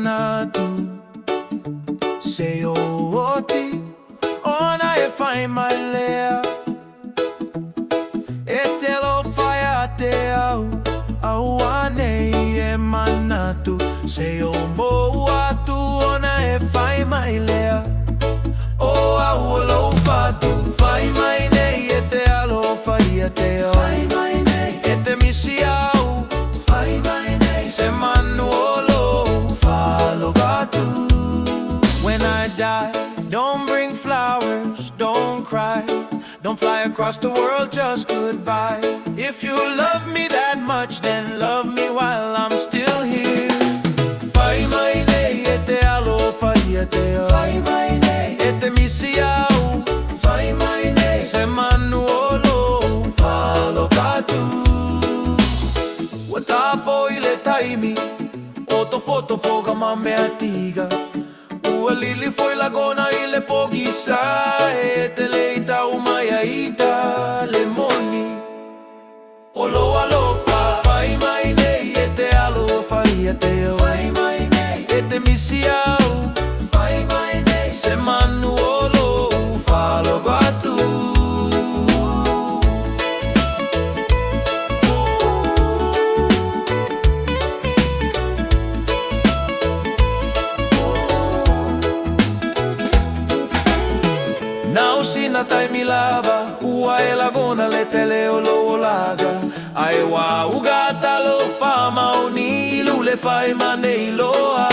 manatu Se o oti Ona e fai mai lea E te lo fai a te au Au anei e manatu Se o mo atu Ona e fai mai lea O au lo fatu Fai mai nei e te alo fai a te au Fai mai nei e te misi au Fai mai nei se manu o lo falo gatu When I die, don't bring flowers, don't cry Don't fly across the world, just goodbye If you love me that much, then love me while I'm still here Fai mai nei e te alo fai a te au Fai mai nei e te misi au Fai mai nei se manu o lo falo gatu Wata foi le taimi Oto foto foga mame atiga Ua lili foi lagona i le pogisa E te leita umaya ita le moni Olo alofa Fai mai nei e te alofa i a te au Fai mai nei e te misi au Fai mai nei se manu olo falo gatu Now sina taimi lava Ua e lagona le tele o lo laga Ai wa ugata lo fa mauni Ilu le fai manei loa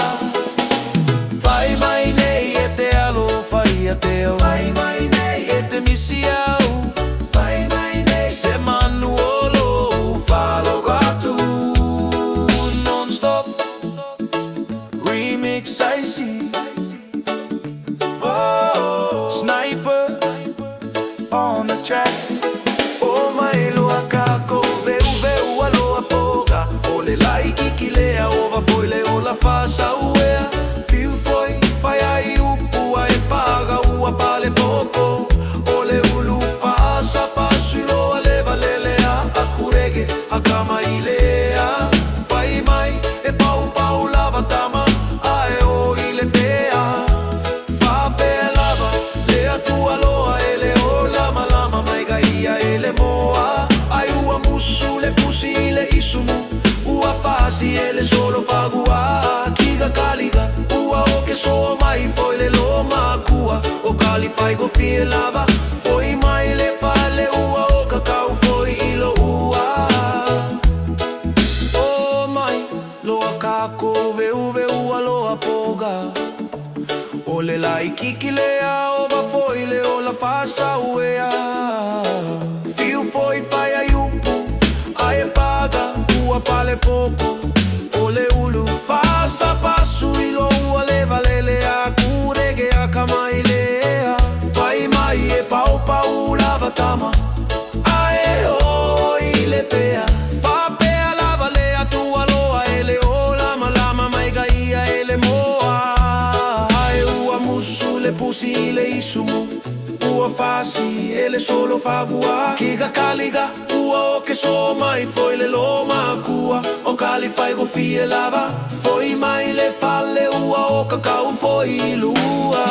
Fai mai nei e te alo fai a te au Fai mai nei e te misi au Fai mai nei se manu o lo falo gatu Non stop Remix I see Sniper on the track O mai loa kako veu veu aloa poga O le lai kikilea ova foi le ola fasa uea Fiu foi fai ai upu ai paga ua pale poko O le ulu fasa pasu iloa leva lelea A kurege a kama ilea Fai mai e pau pau lava tama Ae o ile pea Tua loa ele o lama lama mai gaia ele moa Ai ua musu le pusi le isumu Ua fasi ele solo fagua Kiga kaliga ua o ke soa mai foi le loma kua O kali fai go fie lava Foi mai le fale ua o kakau foi ilo ua O mai loa kako veu veu a loa poga O le lai kikilea ova foi le o la fasa uea Fiu foi fai ai upu ai e paga ua pale poco O le ulu fasa pasu ilo ua leva lelea Kurege a kama ilea Fai mai e pau pau lava tama Ae o ile pea Fa pea lava lea tua loa ele o lama lama mai gaia ele moa Le pusi le isumu Ua fasi ele solo fagua Kiga kaliga ua o ke so mai foi le loma kua O kali fai go fie lava Foi mai le fale ua o kakau foi lua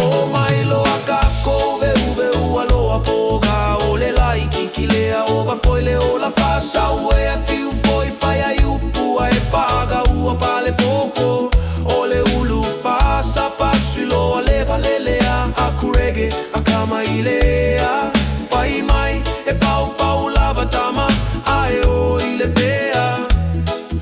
O mai loa kako veu veu a loa poga O le lai kikilea ova foi le ola fasa Ua fiu foi fai ai upu ai paga ua pale poco O le ulu fasa pasu iloa leva lelea A kurege a kama ilea Fai mai e pau pau lava tama Ae o ile pea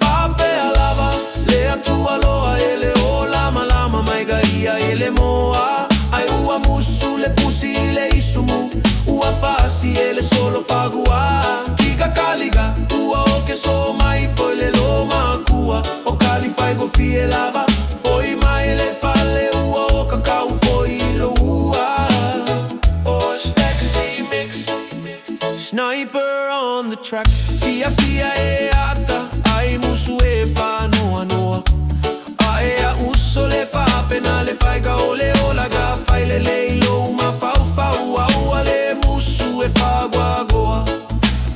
Fa pea lava lea tua loa ele o lama lama mai gaia ele moa Ai ua musu le pusi le isumu Ua fasi ele solo fagua Kiga kaliga ua o ke so mai foi le loma kua O kali fai go fie lava Foi mai le fale ua o kakau foi lo ua O stack remix Sniper on the track Fia fia e ata Ai musu e fa noa noa Ae a uso le fa pena le fai ga ole ola ga Fai le leilo ma fau fau a ua le musu e fa gua goa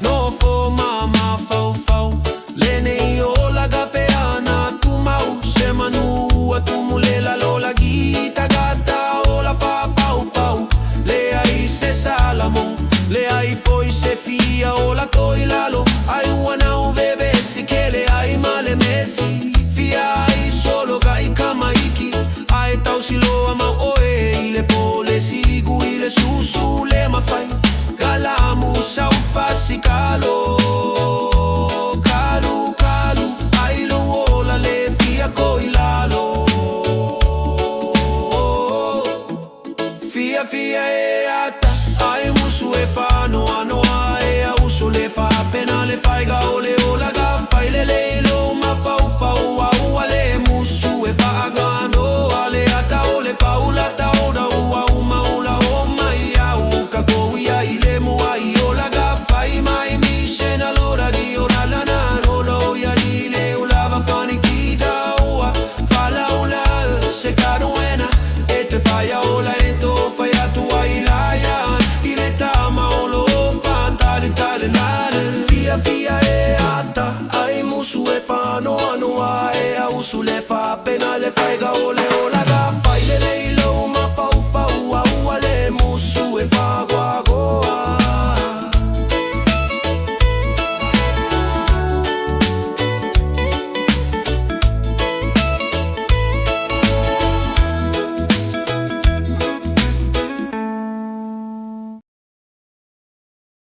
No fo mama e ata ai musu e fa no anoa e a usu le fa pena le fai ga ole